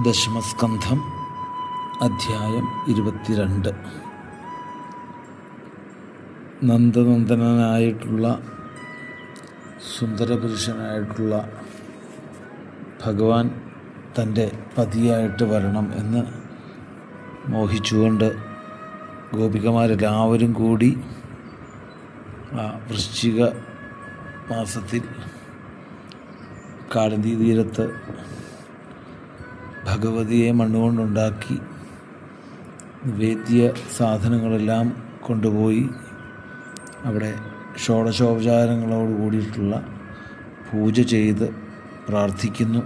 ദശമസ്കന്ധം അധ്യായം 22. നന്ദനന്ദനായിട്ടുള്ള സുന്ദരപുരുഷനായിട്ടുള്ള ഭഗവാൻ തൻ്റെ പതിയായിട്ട് വരണം എന്ന് മോഹിച്ചുകൊണ്ട് ഗോപികമാരെല്ലാവരും കൂടി വൃശ്ചിക മാസത്തിൽ കാളിന്തി തീരത്ത് ഭഗവതിയെ മണ്ണുകൊണ്ടുണ്ടാക്കി നിവേദ്യ സാധനങ്ങളെല്ലാം കൊണ്ടുപോയി അവിടെ ഷോഡശോപചാരങ്ങളോട് കൂടിയിട്ടുള്ള പൂജ ചെയ്ത് പ്രാർത്ഥിക്കുന്നു.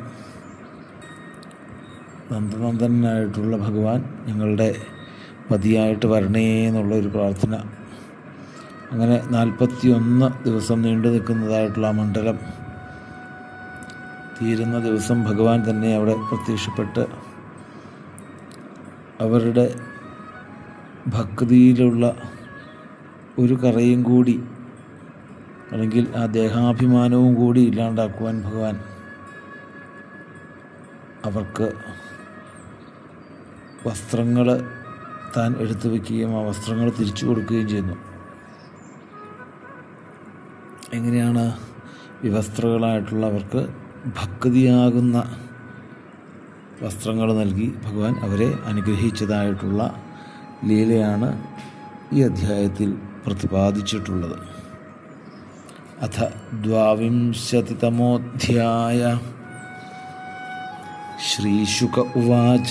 നന്ദനന്ദനായിട്ടുള്ള ഭഗവാൻ ഞങ്ങളുടെ പതിയായിട്ട് വരണേ എന്നുള്ളൊരു പ്രാർത്ഥന. അങ്ങനെ 41 ദിവസം നീണ്ടു നിൽക്കുന്നതായിട്ടുള്ള ആ മണ്ഡലം തീരുന്ന ദിവസം ഭഗവാൻ തന്നെ അവിടെ പ്രത്യക്ഷപ്പെട്ട് അവരുടെ ഭക്തിയിലുള്ള ഒരു കറയും കൂടി അല്ലെങ്കിൽ ആ ദേഹാഭിമാനവും കൂടി ഇല്ലാണ്ടാക്കുവാൻ ഭഗവാൻ അവർക്ക് വസ്ത്രങ്ങൾ താൻ എടുത്തു വയ്ക്കുകയും ആ വസ്ത്രങ്ങൾ തിരിച്ചു കൊടുക്കുകയും ചെയ്യുന്നു. എങ്ങനെയാണ് വിവസ്ത്രകളായിട്ടുള്ളവർക്ക് ഭക്തിയാകുന്ന വസ്ത്രങ്ങൾ നൽകി ഭഗവാൻ അവരെ അനുഗ്രഹിച്ചതായിട്ടുള്ള ലീലയാണ് ഈ അധ്യായത്തിൽ പ്രതിപാദിച്ചിട്ടുള്ളത്. അഥ 22-തമോധ്യായ. ശ്രീശുക ഉവാച.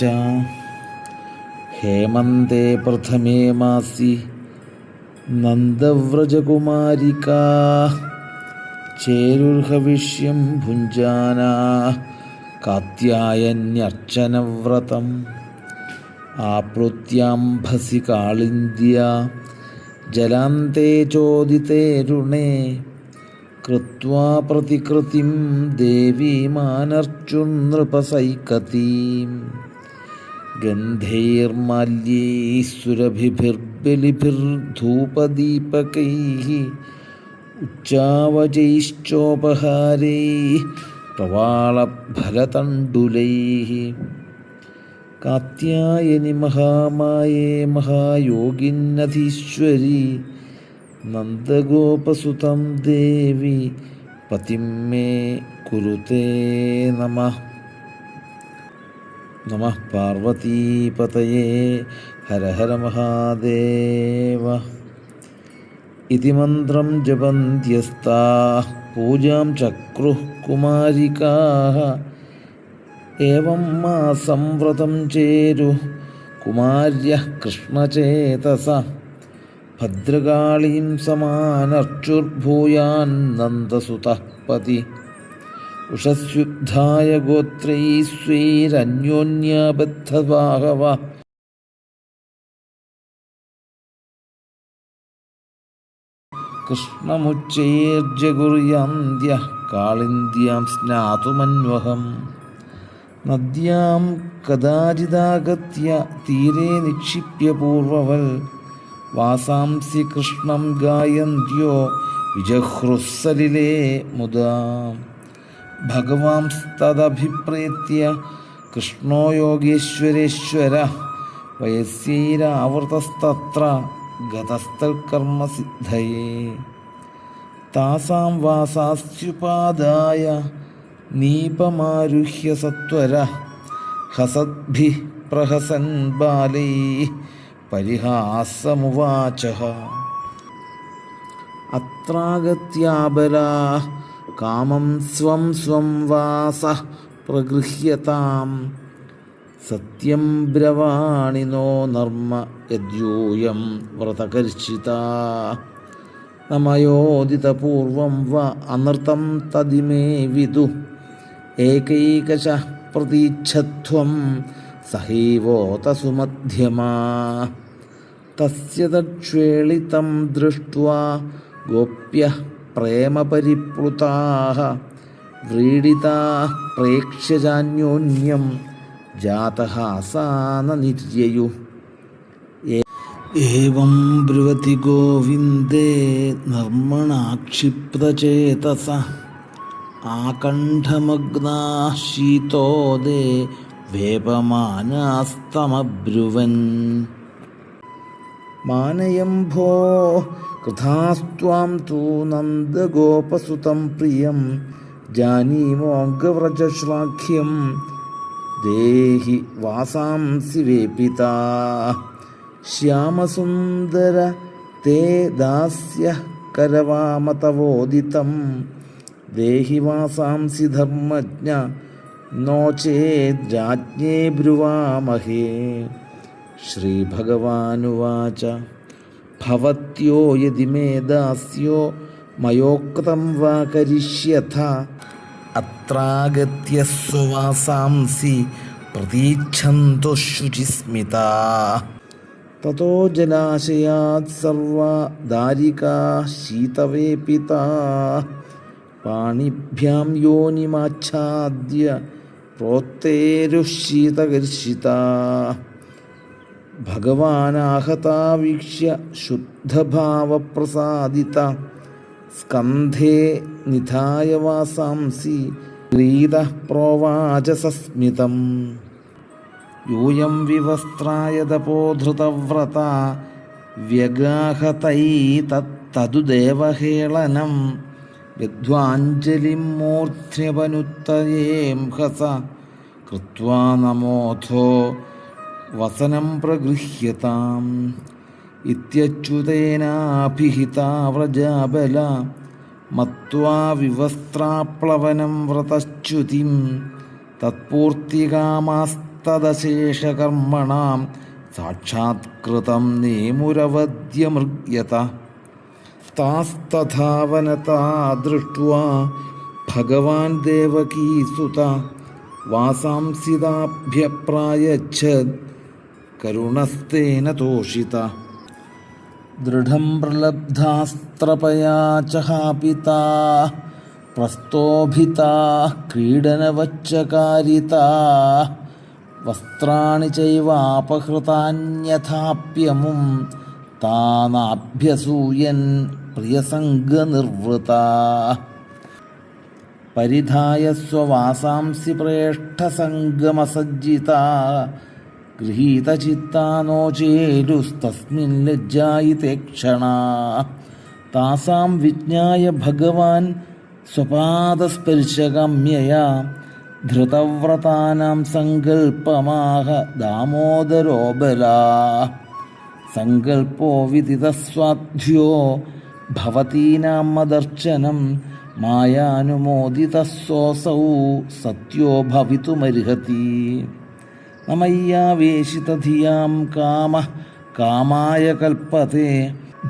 ഹേമന്തേ പ്രഥമേ മാസി നന്ദവ്രജകുമാരികാ ചേരുർഹവിഷ്യം ഭുഞ്ജാനാ കാത്യായന്യർച്ചനവ്രതം ആപ്ലുത്യാംഭസി കാളിന്ദ്യ ജലാന്തേ ചോദിതേ രുണേ കൃത്വാ പ്രതികൃതിം ദേവീമാനർച്ചുനൃപസൈകതീം ഗന്ധൈർമാല്യൈസ്സുരഭിഭിർബലിഭിർധൂപദീപകൈഃ ഉച്ചാവചൈശ്ചോപഹാരൈഃ പ്രവാളഫലതണ്ഡുലൈഃ കാത്യായനി മഹാമായേ മഹായോഗിന്നധീശ്വരി നന്ദഗോപസുതം ദേവി പതിം മേ കുരുതേ നമഃ. നമഃ പാർവതീപതയേ. ഹര ഹര മഹാദേവ. ഇതി മന്ത്രം ജപന്ത്യസ്താഃ പൂജാം ചക്രുഃ കുമാരികാഃ. ഏവം മാസം വ്രതം ചേരുഃ കുമാര്യഃ കൃഷ്ണചേതസ. ഭദ്രകാളീം സമാനർച്ചുർഭൂയാൻ നന്ദസുതഃ പതി. ഉഷസ്യുദ്ധായ ഗോത്രൈഃ സ്വൈരന്യോന്യാബദ്ധബാഹവഃ. കൃഷ്ണമുച്ചൈർജഗുർയാന്ത്യഃ കാളിന്ദ്യാം സ്നാതുമന്വഹം. നദ്യാം കദാചിദാഗത്യ തീരെ നിക്ഷിപ്യ പൂർവവൽ. വാസാംസി കൃഷ്ണം ഗായന്ത്യോ വിജഹ്രുസ്സലിലേ മുദാ. ഭഗവാംസ്തദഭിപ്രേത്യ കൃഷ്ണോ യോഗേശ്വരേശ്വരഃ. വയസ്യൈരാവൃതസ്തത്ര ഗതസ്ഥൽകർമ്മസിദ്ധയേ. താസാം വാസാസ്യുപാദായ നീപമാരുഹ്യ സത്വരഃ. ഹസദ്ഭിഃ പ്രഹസൻ ബാലൈഃ പരിഹാസമുവാചഃ. അത്രാഗത്യാബലാഃ കാമം സ്വം സ്വം വാസഃ പ്രഗൃഹ്യതാം. സത്യം ബ്രവാണി നോ നർമ്മ യദ്യൂയം വ്രതകർഷിതാ. നമയോദിതപൂർവം വ അനൃതം തദിമേ വിദുഃ. ഏകൈകശഃ പ്രതീച്ഛധ്വം സഹൈവോത സുമധ്യമാ. തസ്യ തക്ഷേളിതം ദൃഷ്ട്വാ ഗോപ്യഃ പ്രേമപരിപ്ലുതാഃ. വ്രീഡിതാഃ പ്രേക്ഷ്യ ചാന്യോന്യം ജാതഹാസാനനിര്യയുഃ. ഏവം ബ്രുവതി ഗോവിന്ദേ നർമ്മണാക്ഷിപ്തചേതസഃ. ആകണ്ഠമഗ്നാഃ ശീതോദേ വേപമാനാസ്തമബ്രുവൻ. മാനയം ഭോ കൃഥാസ്ത്വാം തു നന്ദഗോപസുതം പ്രിയം ജാനീമോഗവ്രജശ്ലാഘ്യം ദേഹി വാസാംസി വേപിതാ. ശ്യാമസുന്ദര തേ ദാസ്യ കരവാമതവോദിതം ദേഹി വാസാംസി ധർമ്മജ്ഞ നോ ചേദ്രാജ്ഞേ ബ്രുവാമഹേ. ശ്രീഭഗവാനുവാച ഭവത്യോ യദി മേ ദാസ്യോ മയോക്തം വാ കരിഷ്യഥ അത്രാഗത്യ സ്വവാസാംസി പ്രതീച്ഛന്തു ശുചിസ്മിതാ. തതോ ജലാശയാത് സർവാ ദാരികാ ശീതവേപിതാ പാണിഭ്യാം യോനിമാച്ഛാദ്യ പ്രോത്തേരുശീതകർഷിതാ. ഭഗവാനാഹതാ വീക്ഷ്യ ശുദ്ധഭാവപ്രസാദിത സ്കന്ധേ നിധായ വാസാംസി ക്രീതഃ പ്രോവാച സസ്മിതം. യൂയം വിവസ്ത്രായ തപോധൃതവ്രത വ്യഗാഹതൈതതു ദേവഹേളനം വിദ്വാഞ്ജലിം മൂർധ്ന്യപനുത്തയേംഹസ കൃത്വാ നമോഥോ വസനം പ്രഗൃഹ്യതാം. ഇത്യച്യുതേനാഭിഹിതാ വ്രജാബല മത്വാ വിവസ്ത്രാപ്ലവനം വ്രതച്യുതിം തത്പൂർത്തികാമാസ്തദശേഷകർമ്മണാം സാക്ഷാത്കൃതം നേമുരവദ്യമൃഗ്യത. താസ്തഥാവനതാ ദൃഷ്ട്വാ ഭഗവാൻ ദേവകീസുത വാസാംസിതാഭ്യപ്രായച്ഛത് കരുണസ്തേന തോഷിത. ദൃഢം പ്രലബ്ധാസ്ത്രപയാ ചഹാപിതാ പ്രസ്തോഭിതാ ക്രീഡനവച്ചകാരിതാ വസ്ത്രാണി ചൈവാപഹൃതാന്യഥാപ്യമും താനാഭ്യസൂയൻ പ്രിയസംഗനിർവൃതാ. പരിധായ സ്വവാസാംസി പ്രേഷ്ഠസംഗമസജ്ജിതാ ഗൃഹീതചിത്താ നോ ചേരുസ്തസ്മിൻ ലജ്ജായിതേ ക്ഷണാ. താസാം വിജ്ഞായ ഭഗവാൻ സ്വപാദസ്പർശഗമ്യയാ ധൃതവ്രതാനാം സങ്കൽപ്പമാഹ ദാമോദരോ ബലാ. സങ്കൽപ്പോ വിദിതസ്വാധ്യോ ഭവതീനാം മദർശനം മായാനുമോദിതസ്സോസൗ സത്യോ ഭവിതുമർഹതി. നമയ്യാവേശിതധിയാം കാമഃ കാമായ കൽപ്പത്തെ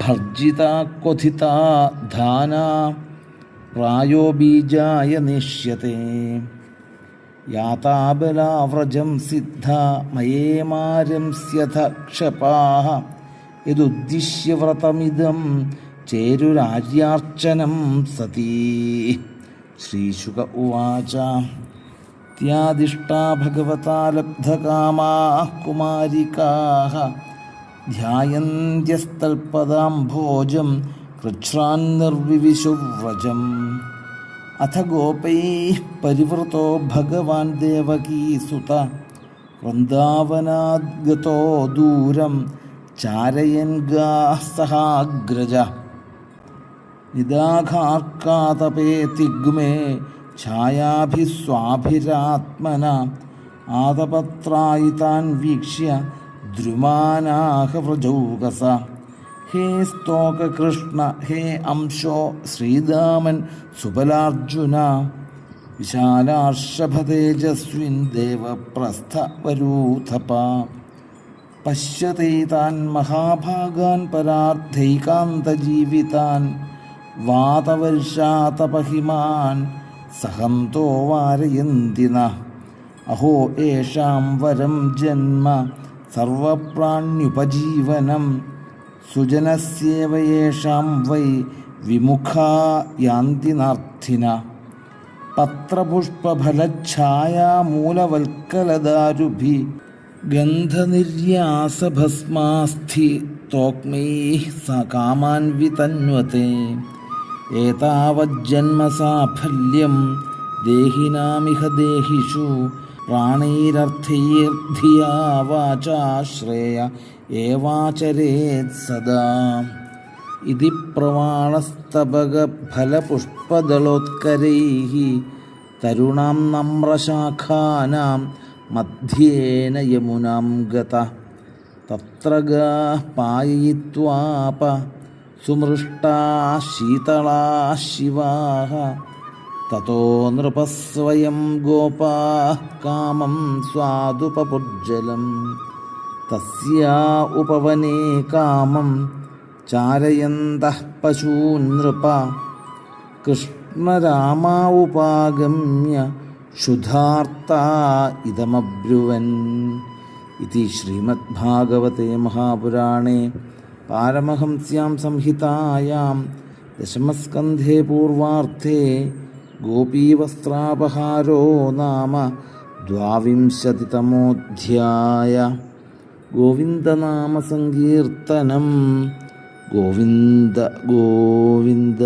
ഭർജിതാ ക്വഥിതാ ധാനാ പ്രായോ ബീജായ നേഷ്യത്തെ. യാതാബലാവ്രജം സിദ്ധാ മയേമാരംസ്യഥ ക്ഷപാഃ യദുദ്ദിശ്യ വ്രതമിദം ചേരുരാര്യാർച്ചനം സതീ. ശ്രീശുക ഉവാച ത്യാദിഷ്ടാ ഭഗവതാ ലബ്ധകാമാഃ കുമാരികാഃ ധ്യായന്ത്യസ്തൽപദാംഭോജം കൃച്ഛ്രാന്നിർവിവിശുവ്രജം. അഥ ഗോപൈഃ പരിവൃതോ ഭഗവാൻ ദേവകീസുത വൃന്ദാവനാദ് ഗതോ ദൂരം ചാരയൻ ഗാഃ സഹാഗ്രജ. നിദാഘാർക്കാതപേ തിഗ്മേ ഛായാഭിസ്വാഭിരാത്മന ആതപത്രായിതാൻ വീക്ഷ്യ ദ്രുമാനാഹ വ്രജൗകസ. ഹേ സ്തോകകൃഷ്ണ ഹേ അംശോ ശ്രീദാമൻ സുബലാർജുന വിശാലാർഷഭതേജസ്വിൻ ദേവപ്രസ്ഥവരൂഥപ. പശ്യതൈതാൻ മഹാഭാഗാൻ പരാർദ്ധൈകാന്തജീവിതാൻ വാതവർഷാതപഹിമാൻ സഹന്തോ വാരയന്തി നഃ. അഹോ യേഷാം വരം ജന്മ സർവപ്രാണ്യുപജീവനം സുജനസ്യേവ യേഷാം വൈ വിമുഖാ യാന്തി നാർത്ഥിന. പത്രപുഷ്പഫലഛായാമൂലവൽക്കലദാരുഭി ഗന്ധനിര്യാസഭസ്മാസ്ഥി തോക്മൈഃ കാമാൻ വിതന്വത്തെ. ഏതാവജ്ജന്മസാഫല്യം ദേഹിനാമിഹ ദേഹിഷു പ്രാണൈരർത്ഥൈർധിയാ വാചാ ശ്രേയ ഏവാചരേത് സദാ ഇതി പ്രവാളസ്തബകഫലപുഷ്പദളോത്കരൈഃ തരുണാം നമ്രശാഖാനാം മധ്യേന യമുനാം ഗതഃ തത്ര ഗാഃ പായയിത്വാപ സുമൃഷ്ടാ ശീതളാ ശിവാഃ തതോ നൃപഃ സ്വയം ഗോപാഃ കാമം സ്വാദുപപുജ്ജലം തസ്യാ ഉപവനെ കാമം ചാരയന്തഃ പശൂൻ നൃപ കൃഷ്ണരാമാ ഉപാഗമ്യ ക്ഷുധാർത്താ ഇദമബ്രുവൻ. ഇതി ശ്രീമദ്ഭാഗവതേ മഹാപുരാണേ പാരമഹംസ്യാം സംഹിതായാം ദശമസ്കന്ധേ പൂർവാർദ്ധേ ഗോപീവസ്ത്രാപഹാരോ നാമ ദ്വാവിംശതിതമോऽധ്യായ. ഗോവിന്ദനാമസങ്കീർത്തനം. ഗോവിന്ദ ഗോവിന്ദ.